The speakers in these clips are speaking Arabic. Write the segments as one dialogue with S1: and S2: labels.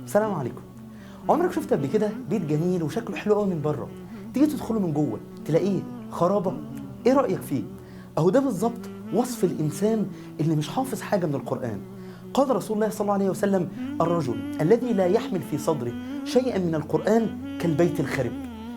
S1: السلام عليكم. عمرك شفت قبل كده بيت جميل وشكله حلو قوي من بره، تيجي تدخله من جوه تلاقيه خرابه؟ ايه رايك فيه؟ اهو ده بالظبط وصف الانسان اللي مش حافظ حاجه من القران. قال رسول الله صلى الله عليه وسلم: الرجل الذي لا يحمل في صدره شيئا من القران كالبيت الخرب.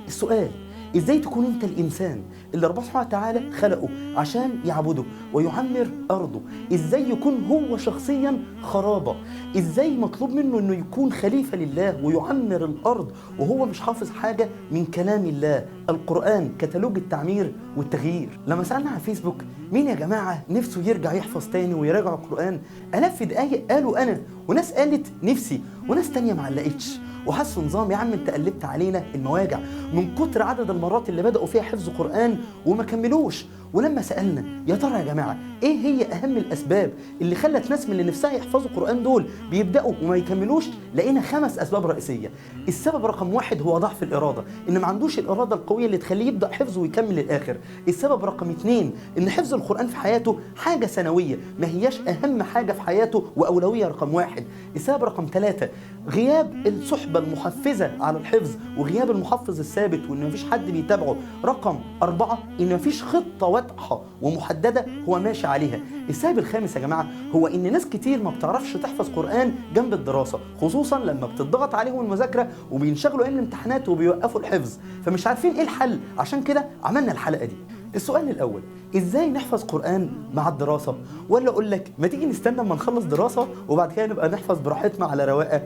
S1: السؤال: ازاي تكون انت الانسان اللي ربنا سبحانه وتعالى خلقه عشان يعبده ويعمر ارضه؟ ازاي يكون هو شخصيا خرابه؟ ازاي مطلوب منه انه يكون خليفه لله ويعمر الارض وهو مش حافظ حاجه من كلام الله القران، كتالوج التعمير والتغيير؟ لما سالنا على فيسبوك مين يا جماعه نفسه يرجع يحفظ تاني ويراجع القران، الاف في دقايق قالوا انا، وناس قالت نفسي، وناس تانيه ما علقتش وحسوا نظام يا عم انت قلبت علينا المواجع من كتر عدد المرات اللي بدأوا فيها حفظ قرآن وما كملوش. ولما سألنا يا ترى يا جماعة ايه هي اهم الاسباب اللي خلت ناس من اللي نفسها يحفظوا قرآن دول بيبدأوا وما يكملوش، لقينا 5 اسباب رئيسية. السبب رقم 1 هو ضعف الإرادة، ان ما عندوش الإرادة القوية اللي تخليه يبدأ حفظه ويكمل للآخر. السبب رقم 2 ان حفظ القرآن في حياته حاجة ثانوية، ما هياش اهم حاجة في حياته واولوية رقم 1. السبب رقم 3 غياب الصحبة المحفزة على الحفظ وغياب المحفظ الثابت وان مفيش حد بيتابعه. رقم 4 ان مفيش خطة واضحة ومحددة هو ماشي عليها. السبب الخامس يا جماعة هو ان ناس كتير ما بتعرفش تحفظ قرآن جنب الدراسة، خصوصا لما بتضغط عليهم المذاكرة وبينشغلوا ايام الامتحانات وبيوقفوا الحفظ، فمش عارفين ايه الحل. عشان كده عملنا الحلقة دي. السؤال الأول: إزاي نحفظ قرآن مع الدراسة؟ ولا أقول لك ما تيجي نستنى اما نخلص دراسة وبعد كده نبقى نحفظ براحتنا على رواقة؟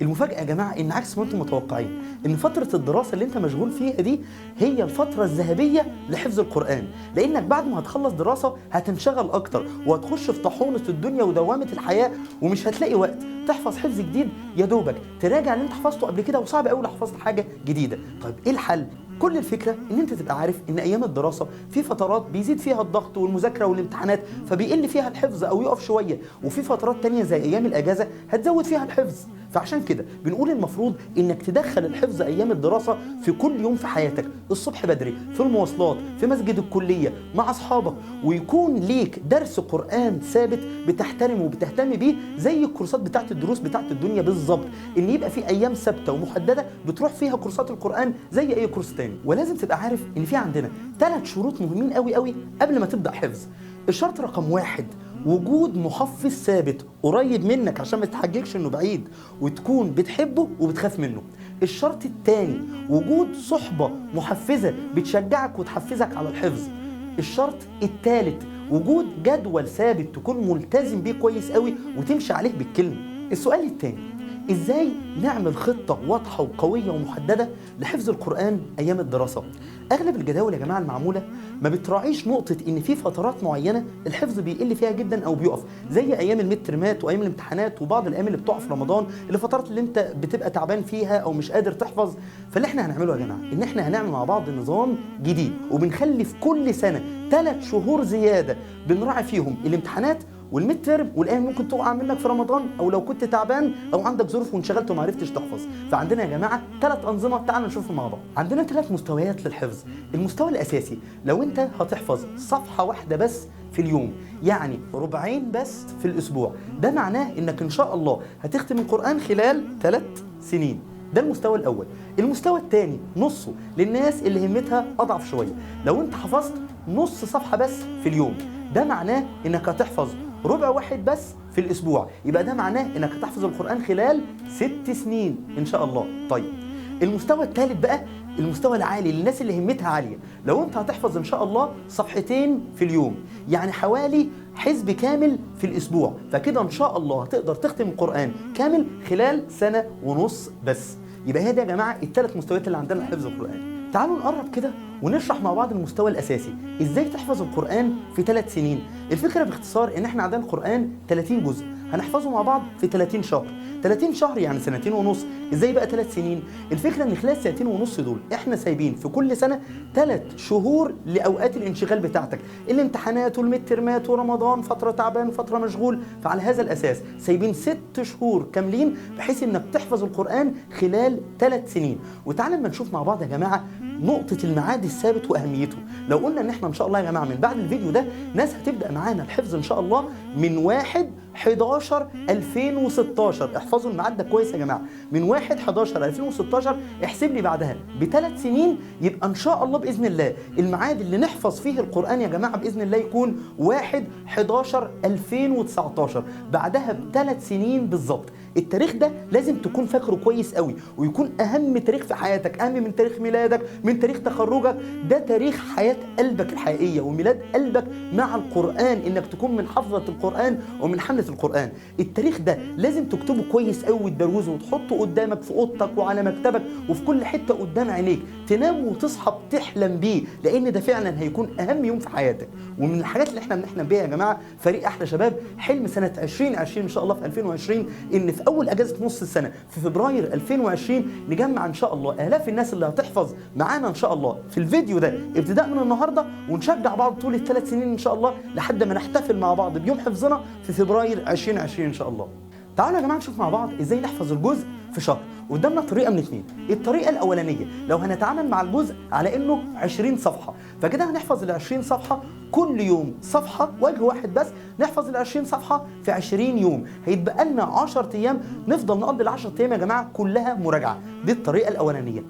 S1: المفاجأة يا جماعة إن عكس ما أنتم متوقعين، إن فترة الدراسة اللي أنت مشغول فيها دي هي الفترة الذهبية لحفظ القرآن، لأنك بعد ما هتخلص دراسة هتنشغل أكتر وهتخش في طاحونة الدنيا ودوامة الحياة ومش هتلاقي وقت تحفظ حفظ جديد، يا دوبك تراجع اللي أنت حفظته قبل كده وصعب قوي لو حفظت حاجة جديدة. طيب إيه الحل؟ كل الفكرة ان انت تبقى عارف ان ايام الدراسة في فترات بيزيد فيها الضغط والمذاكرة والامتحانات فبيقل فيها الحفظ او يقف شوية، وفي فترات تانية زي ايام الاجازة هتزود فيها الحفظ. فعشان كده بنقول المفروض انك تدخل الحفظ ايام الدراسة في كل يوم في حياتك، الصبح بدري، في المواصلات، في مسجد الكلية، مع اصحابك، ويكون ليك درس قرآن ثابت بتحترمه وبتهتم بيه زي الكورسات بتاعت الدروس بتاعت الدنيا بالظبط، ان يبقى في ايام ثابتة ومحددة بتروح فيها كورسات القرآن زي اي كورس تاني. ولازم تبقى عارف ان في عندنا 3 شروط مهمين قوي قوي قبل ما تبدأ حفظ. الشرط رقم 1 وجود محفظ ثابت قريب منك عشان ما تتحججش انه بعيد وتكون بتحبه وبتخاف منه. الشرط الثاني وجود صحبة محفزة بتشجعك وتحفزك على الحفظ. الشرط الثالث وجود جدول ثابت تكون ملتزم بيه كويس قوي وتمشي عليه بالكلمة. السؤال الثاني: ازاي نعمل خطة واضحة وقوية ومحددة لحفظ القرآن ايام الدراسة؟ اغلب الجداول يا جماعة المعمولة ما بتراعيش نقطة ان في فترات معينة الحفظ بيقل فيها جدا او بيقف، زي ايام الميدترمات وايام الامتحانات وبعض الايام اللي بتقع في رمضان، الفترات اللي انت بتبقى تعبان فيها او مش قادر تحفظ. فاللي احنا هنعمله يا جماعة ان احنا هنعمل مع بعض نظام جديد وبنخلي في كل سنة 3 شهور زيادة بنراعي فيهم الامتحانات والميد تيرم والايام ممكن تقع منك في رمضان او لو كنت تعبان او عندك ظروف وانشغلت وما عرفتش تحفظ. فعندنا يا جماعه 3 انظمه، تعالوا نشوفهم مع بعض. عندنا 3 مستويات للحفظ. المستوى الاساسي لو انت هتحفظ صفحه واحده بس في اليوم، يعني ربعين بس في الاسبوع، ده معناه انك ان شاء الله هتختم القران خلال 3 سنين. ده المستوى الاول. المستوى الثاني نصه للناس اللي همتها اضعف شويه، لو انت حفظت نص صفحه بس في اليوم، ده معناه انك هتحفظ ربع واحد بس في الاسبوع، يبقى ده معناه انك هتحفظ القرآن خلال 6 سنين ان شاء الله. طيب المستوى الثالث بقى المستوى العالي للناس اللي همتها عالية، لو انت هتحفظ ان شاء الله صفحتين في اليوم، يعني حوالي حزب كامل في الاسبوع، فكده ان شاء الله هتقدر تختم القرآن كامل خلال 1.5 سنة بس. يبقى هي دي يا جماعة ال3 مستويات اللي عندنا لحفظ القرآن. تعالوا نقرب كده ونشرح مع بعض المستوى الأساسي، إزاي تحفظ القرآن في 3 سنين. الفكرة باختصار إن إحنا عندنا القرآن 30 جزء هنحفظه مع بعض في 30 شهر. 30 شهر يعني 2.5 سنين. إزاي بقى 3 سنين؟ الفكرة إن خلال 2.5 سنين دول إحنا سايبين في كل سنة 3 شهور لأوقات الانشغال بتاعتك، الامتحانات والميد ترمات ورمضان، فترة تعبان فترة مشغول، فعلى هذا الأساس سايبين 6 شهور كاملين بحيث إنك تحفظ القرآن خلال 3 سنين. وتعالى اما نشوف مع بعض يا جماعة نقطة الميعاد الثابت وأهميته. لو قلنا إن إحنا إن شاء الله يا جماعة من بعد الفيديو ده ناس هتبدأ معانا الحفظ إن شاء الله من 1 11 2016. احفظوا الميعاد ده كويس يا جماعه، من 1 11 2016 احسب لي بعدها ب3 سنين، يبقى ان شاء الله باذن الله الميعاد اللي نحفظ فيه القران يا جماعه باذن الله يكون 1 11 2019، بعدها ب3 سنين بالظبط. التاريخ ده لازم تكون فاكره كويس قوي، ويكون اهم تاريخ في حياتك، اهم من تاريخ ميلادك، من تاريخ تخرجك. ده تاريخ حياه قلبك الحقيقيه وميلاد قلبك مع القران، انك تكون من حفظه القران ومن حمله القران. التاريخ ده لازم تكتبه كويس قوي وتبروزه وتحطه قدامك في اوضتك وعلى مكتبك وفي كل حته قدام عينيك، تنام وتصحى بتحلم بيه، لان ده فعلا هيكون اهم يوم في حياتك. ومن الحاجات اللي احنا بنحلم بيها يا جماعه فريق احلى شباب، حلم سنه 2020 ان شاء الله في 2020 ان في اول اجازه نص السنه في فبراير 2020 نجمع ان شاء الله الاف الناس اللي هتحفظ معانا ان شاء الله في الفيديو ده ابتداء من النهارده، ونشجع بعض طول ال3 سنين ان شاء الله لحد ما نحتفل مع بعض بيوم حفظنا في فبراير 2020 ان شاء الله. تعالوا يا جماعه نشوف مع بعض ازاي نحفظ الجزء في شهر. قدامنا طريقه من اثنين. الطريقه الاولانيه لو هنتعامل مع الجزء على انه 20 صفحه، فكده هنحفظ ال 20 صفحه كل يوم صفحه، وجه واحد بس، نحفظ ال 20 صفحه في 20 يوم، هيتبقى لنا 10 ايام نفضل نقضي ال 10 ايام يا جماعه كلها مراجعه. دي الطريقه الاولانيه.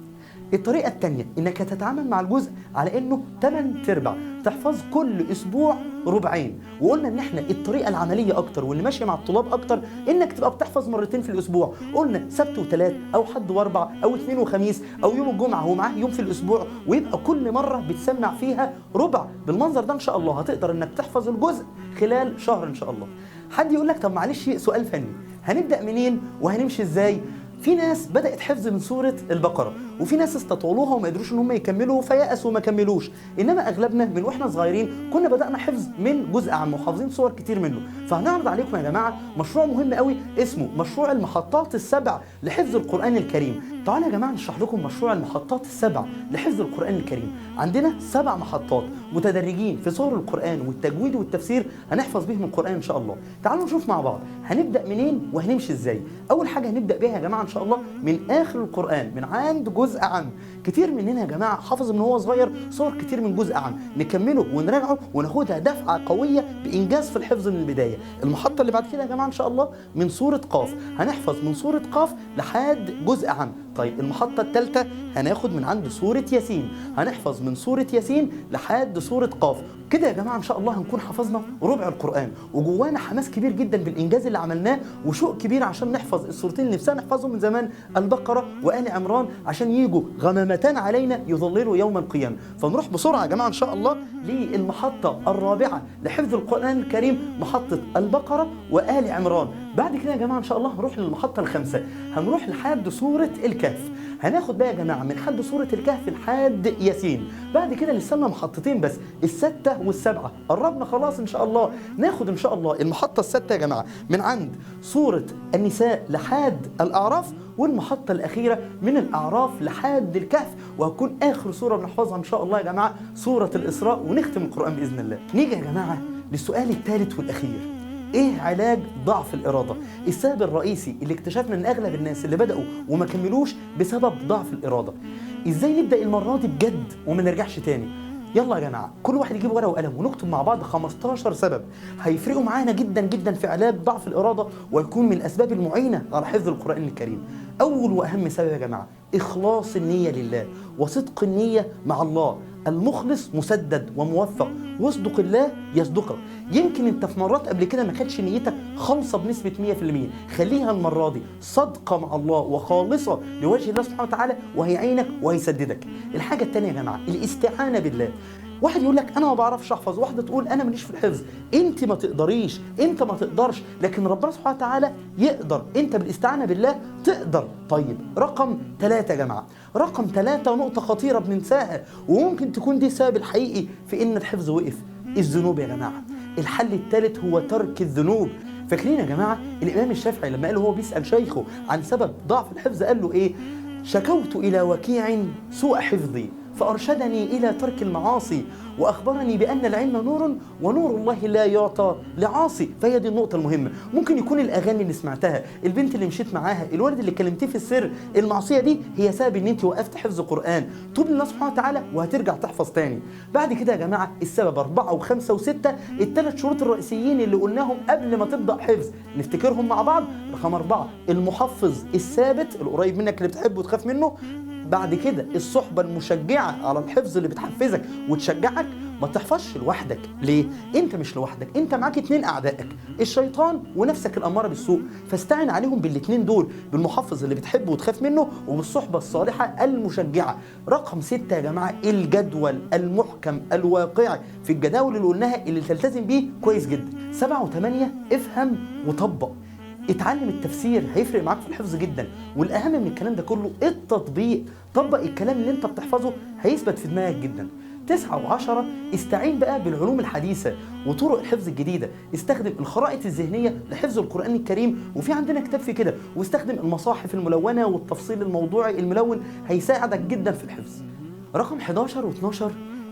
S1: الطريقه الثانيه انك هتتعامل مع الجزء على انه 8 ارباع، تحفظ كل اسبوع ربعين. وقلنا ان احنا الطريقه العمليه اكتر واللي ماشيه مع الطلاب اكتر انك تبقى بتحفظ مرتين في الاسبوع. قلنا سبت وثلاث او حد واربع او اثنين وخميس او يوم الجمعه ومعاه يوم في الاسبوع، ويبقى كل مره بتسمع فيها ربع. بالمنظر ده ان شاء الله هتقدر انك تحفظ الجزء خلال شهر ان شاء الله. حد يقول لك طب معلش سؤال فني، هنبدا منين وهنمشي ازاي؟ في ناس بدأت حفظ من سورة البقرة، وفي ناس استطولوها وما قدروش ان هم يكملوا فيأسوا وما كملوش، انما اغلبنا من واحنا صغيرين كنا بدأنا حفظ من جزء عام وحافظين صور كتير منه. فهنعرض عليكم يا جماعة مشروع مهم قوي اسمه مشروع المحطات السبع لحفظ القرآن الكريم. تعالوا يا جماعة نشرح لكم مشروع المحطات السبع لحفظ القرآن الكريم. عندنا 7 محطات متدرجين في صور القرآن والتجويد والتفسير هنحفظ بيهم القرآن ان شاء الله. تعالوا نشوف مع بعض هنبدأ منين وهنمشي ازاي. اول حاجة هنبدأ بيها يا جماعة ان شاء الله من اخر القرآن، من عند جزء عام. كتير مننا يا جماعة حافظ من هو صغير صور كتير من جزء عام، نكمله ونراجعه وناخدها دفعة قوية بإنجاز في الحفظ من البداية. المحطة اللي بعد كده يا جماعة ان شاء الله من سورة قاف، هنحفظ من سورة قاف لحد جزء عام. طيب المحطة الثالثة هناخد من عند سورة ياسين، هنحفظ من سورة ياسين لحد سورة قاف. كده يا جماعة ان شاء الله هنكون حفظنا ربع القرآن، وجوانا حماس كبير جدا بالإنجاز اللي عملناه وشوق كبير عشان نحفظ السورتين اللي نفسنا نحفظهم من زمان، البقرة وآل عمران، عشان يجوا غمامتان علينا يظللوا يوم القيامة. فنروح بسرعة يا جماعة ان شاء الله للمحطة الرابعة لحفظ القرآن الكريم، محطة البقرة وآل عمران. بعد كده يا جماعة ان شاء الله هنروح للمحطة الخامسة، هنروح لحد سورة الكهف. هناخد بقى يا جماعة من حد سورة الكهف لحد ياسين. بعد كده لسه لنا محطتين بس، الستة والسبعة، قربنا خلاص ان شاء الله. ناخد ان شاء الله المحطة الستة يا جماعة من عند سورة النساء لحد الأعراف، والمحطة الأخيرة من الأعراف لحد الكهف، وهتكون آخر سورة بنحفظها إن شاء الله يا جماعة سورة الإسراء، ونختم القرآن بإذن الله. نيجي يا جماعة للسؤال الثالث والأخير، ايه علاج ضعف الإرادة؟ السبب الرئيسي اللي اكتشفنا ان اغلب الناس اللي بدأوا وما كملوش بسبب ضعف الإرادة. ازاي نبدأ المرة دي بجد وما نرجعش تاني؟ يلا يا جماعة كل واحد يجيب ورقة وقلم ونكتب مع بعض 15 سبب هيفرقوا معانا جدا جدا في علاج ضعف الإرادة، ويكون من الأسباب المعينة على حفظ القرآن الكريم. أول وأهم سبب يا جماعة إخلاص النية لله وصدق النية مع الله. المخلص مسدد وموفق، واصدق الله يصدقك. يمكن انت في مرات قبل كده ما كانتش نيتك خالصه بنسبه 100%، خليها المره دي صادقه مع الله وخالصه لوجه الله سبحانه وتعالى، وهيعينك وهيسددك. الحاجه الثانيه يا جماعه الاستعانه بالله. واحد يقول لك انا ما بعرفش احفظ، واحده تقول انا ماليش في الحفظ. انت ما تقدريش، انت ما تقدرش، لكن ربنا سبحانه وتعالى يقدر. انت بالاستعانه بالله تقدر. طيب رقم 3 يا جماعه، رقم 3 نقطه خطيره بننساها وممكن تكون دي السبب الحقيقي في ان الحفظ وقف، الذنوب يا جماعه. الحل الثالث هو ترك الذنوب. فاكرين يا جماعه الامام الشافعي لما قال وهو بيسال شيخه عن سبب ضعف الحفظ قال له ايه؟ شكوت الى وكيع سوء حفظي فأرشدني إلى ترك المعاصي وأخبرني بأن العلم نور ونور الله لا يعطى لعاصي. فهي دي النقطة المهمة. ممكن يكون الأغاني اللي سمعتها، البنت اللي مشيت معاها، الولد اللي كلمتيه في السر، المعصية دي هي سبب ان انت وقفت حفظ قرآن. توب لله سبحانه وتعالى وهترجع تحفظ تاني. بعد كده يا جماعة السبب 4 و5 و6، الثلاث شروط الرئيسيين اللي قلناهم قبل ما تبدأ حفظ، نفتكرهم مع بعض. رقم 4 المحفظ الثابت القريب منك اللي بتحبه وتخاف منه. بعد كده الصحبة المشجعة على الحفظ اللي بتحفزك وتشجعك. ما تحفظش لوحدك. ليه؟ انت مش لوحدك، انت معاك 2 اعدائك، الشيطان ونفسك الاماره بالسوء. فاستعن عليهم بالاثنين دول، بالمحفظ اللي بتحبه وتخاف منه وبالصحبه الصالحه المشجعه. رقم 6 يا جماعه الجدول المحكم الواقعي في الجداول اللي قلناها اللي تلتزم بيه كويس جدا. 7 و8 افهم وطبق. اتعلم التفسير هيفرق معاك في الحفظ جدا. والاهم من الكلام ده كله التطبيق. طبق الكلام اللي انت بتحفظه هيثبت في دماغك جدا. 9 و10 استعين بقى بالعلوم الحديثة وطرق الحفظ الجديدة. استخدم الخرائط الذهنية لحفظ القرآن الكريم، وفي عندنا كتاب في كده. واستخدم المصاحف الملونة والتفصيل الموضوعي الملون، هيساعدك جدا في الحفظ. رقم 11 و12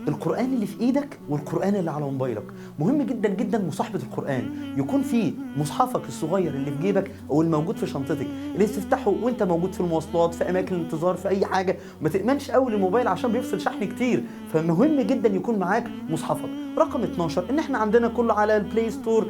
S1: القرآن اللي في ايدك والقرآن اللي على موبايلك. مهم جدا جدا مصاحبة القرآن، يكون في مصحفك الصغير اللي في جيبك او الموجود في شنطتك اللي تفتحه وانت موجود في المواصلات، في اماكن الانتظار، في اي حاجة. ما تأمنش قوي الموبايل عشان بيفصل شحن كتير، فمهم جدا يكون معاك مصحفك. رقم 12 ان احنا عندنا كله على البلاي ستور،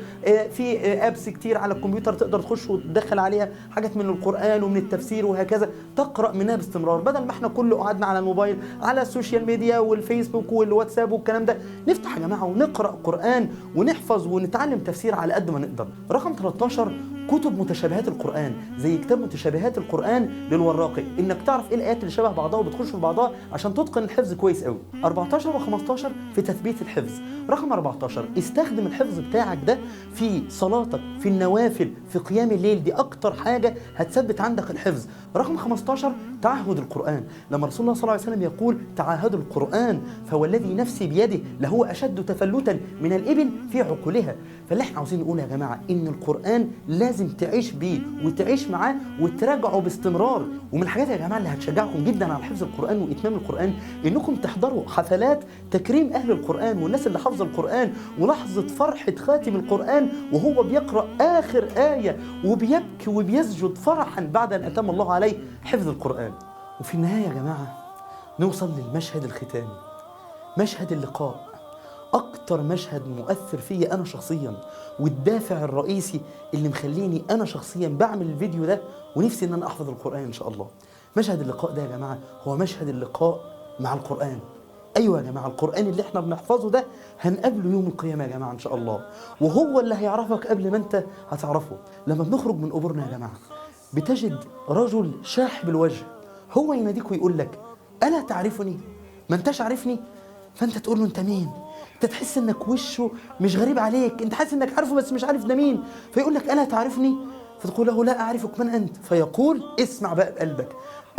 S1: في ابس كتير على الكمبيوتر تقدر تخش وتدخل عليها حاجات من القرآن ومن التفسير وهكذا، تقرأ منها باستمرار بدل ما احنا كله قعدنا على الموبايل على السوشيال ميديا والفيسبوك والواتساب والكلام ده. نفتح يا جماعة ونقرأ قرآن ونحفظ ونتعلم تفسير على قد ما نقدر. رقم 13 كتب متشابهات القرآن، زي كتاب متشابهات القرآن للوراقي، انك تعرف ايه الايات اللي شبه بعضها وبتخش في بعضها عشان تتقن الحفظ كويس قوي. 14 و15 في تثبيت الحفظ. رقم 14 استخدم الحفظ بتاعك ده في صلاتك، في النوافل، في قيام الليل، دي اكتر حاجة هتثبت عندك الحفظ. رقم 15 تعهد القرآن، لما رسول الله صلى الله عليه وسلم يقول تعاهدوا القرآن فوالذي نفسي بيده لهو أشد تفلتا من الإبل في عقولها. فاللي احنا عاوزين نقول يا جماعة إن القرآن لازم تعيش بيه وتعيش معاه وتراجعه باستمرار. ومن الحاجات يا جماعة اللي هتشجعكم جدا على حفظ القرآن وإتمام القرآن إنكم تحضروا حفلات تكريم أهل القرآن والناس اللي حافظة القرآن، ولحظة فرحة خاتم القرآن وهو بيقرأ آخر آية وبيبكي وبيسجد فرحا بعد أن أتم الله عليه حفظ القرآن. وفي النهاية يا جماعة نوصل للمشهد الختامي، مشهد اللقاء. أكتر مشهد مؤثر فيا أنا شخصيا، والدافع الرئيسي اللي مخليني أنا شخصيا بعمل الفيديو ده ونفسي أن أنا أحفظ القرآن إن شاء الله. مشهد اللقاء ده يا جماعة هو مشهد اللقاء مع القرآن. أيوة يا جماعة القرآن اللي احنا بنحفظه ده هنقابله يوم القيامة يا جماعة إن شاء الله، وهو اللي هيعرفك قبل ما أنت هتعرفه. لما بنخرج من قبورنا يا جماعة بتجد رجل شاحب الوجه، هو يناديك ويقول لك ألا تعرفني؟ ما أنتش عارفني؟ فأنت تقول له أنت مين؟ أنت تحس إنك وشه مش غريب عليك، أنت حاسس إنك عارفه بس مش عارف ده مين. فيقول لك ألا تعرفني؟ فتقول له لا أعرفك، من أنت؟ فيقول اسمع بقى بقلبك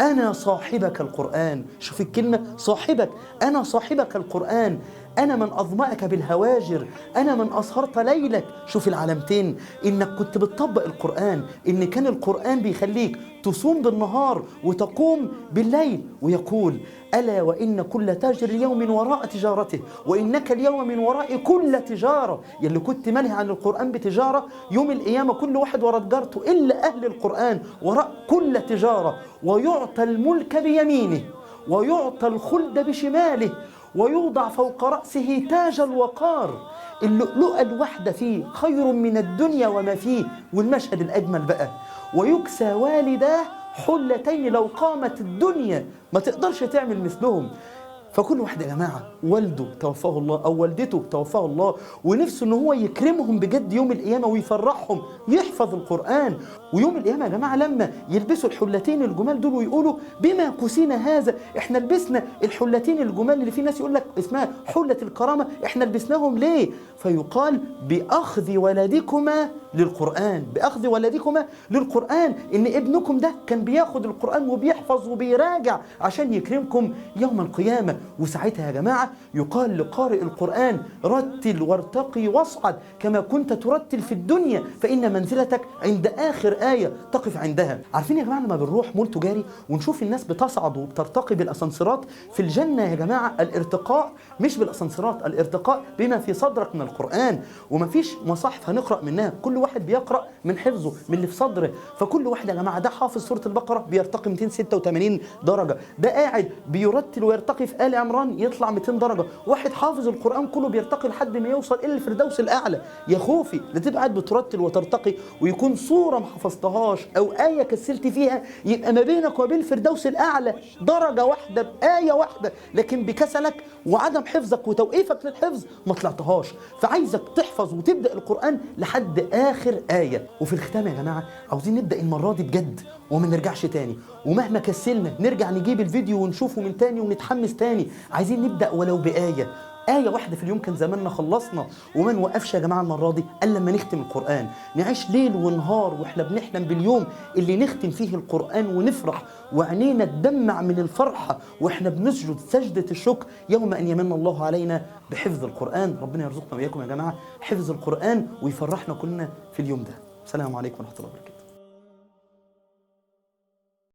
S1: أنا صاحبك القرآن. شوف الكلمة صاحبك، أنا صاحبك القرآن، أنا من أظمأك بالهواجر، أنا من أسهرت ليلك. شوف العلامتين، إنك كنت بتطبق القرآن، إن كان القرآن بيخليك تصوم بالنهار وتقوم بالليل. ويقول ألا وإن كل تاجر اليوم وراء تجارته وإنك اليوم من وراء كل تجارة. يلي كنت ملهي عن القرآن بتجارة، يوم القيامة كل واحد وراء تجارته إلا أهل القرآن وراء كل تجارة. ويعطى الملك بيمينه ويعطى الخلد بشماله ويوضع فوق رأسه تاج الوقار. اللؤلؤة الواحدة فيه خير من الدنيا وما فيه. والمشهد الأجمل بقى ويكسى والداه حلتين لو قامت الدنيا ما تقدرش تعمل مثلهم. فكل واحد يا جماعة والده توفاه الله أو والدته توفاه الله ونفسه إن هو يكرمهم بجد يوم القيامة ويفرحهم، يحفظ القرآن. ويوم القيامة يا جماعة لما يلبسوا الحلتين الجمال دول ويقولوا بما كسينا هذا، احنا لبسنا الحلتين الجمال اللي في ناس يقول لك اسمها حلة الكرامة، احنا لبسناهم ليه؟ فيقال بأخذ ولدكما للقرآن، بأخذ ولدكما للقرآن، إن ابنكم ده كان بياخد القرآن وبيحفظ وبيراجع عشان يكرمكم يوم القيامة. وساعتها يا جماعة يقال لقارئ القرآن رتل وارتقي واصعد كما كنت ترتل في الدنيا، فإن منزلتك عند آخر آية تقف عندها. عارفين يا جماعة لما بنروح مول تجاري ونشوف الناس بتصعد وبترتقي بالأسانسيرات، في الجنة يا جماعة الارتقاء مش بالأسانسيرات، الارتقاء بما في صدرك من القرآن، ومفيش مصاحف هنقرأ منها، كل واحد بيقرأ من حفظه من اللي في صدره. فكل واحد يا جماعة ده حافظ سورة البقرة بيرتقي 286 درجة، ده قاعد بيرتل ويرتقي في آل عمران يطلع 200 درجة، واحد حافظ القرآن كله بيرتقي لحد ما يوصل إلى الفردوس الأعلى. يا خوفي لا تبقى قاعد بترتل وترتقي ويكون صورة ما حفظتهاش أو آية كسلت فيها، يبقى ما بينك وبين الفردوس الأعلى درجة واحدة بآية واحدة، لكن بكسلك وعدم حفظك وتوقيفك للحفظ ما طلعتهاش. فعايزك تحفظ وتبدأ القرآن لحد آخر آية. وفي الختام يا جماعة عاوزين نبدأ المرة دي بجد وما نرجعش تاني، ومهما كسلنا نرجع نجيب الفيديو ونشوفه من تاني ونتحمس تاني. عايزين نبدأ ولو بآية، آية واحدة في اليوم كان زماننا خلصنا. وما نوقفش يا جماعة المرة دي إلا لما نختم القرآن، نعيش ليل ونهار وإحنا بنحلم باليوم اللي نختم فيه القرآن ونفرح وعينينا تدمع من الفرحة وإحنا بنسجد سجدة الشكر يوم أن يمن الله علينا بحفظ القرآن. ربنا يرزقنا وإياكم يا جماعة حفظ القرآن ويفرحنا كلنا في اليوم ده. السلام عليكم ورحمة الله وبركاته.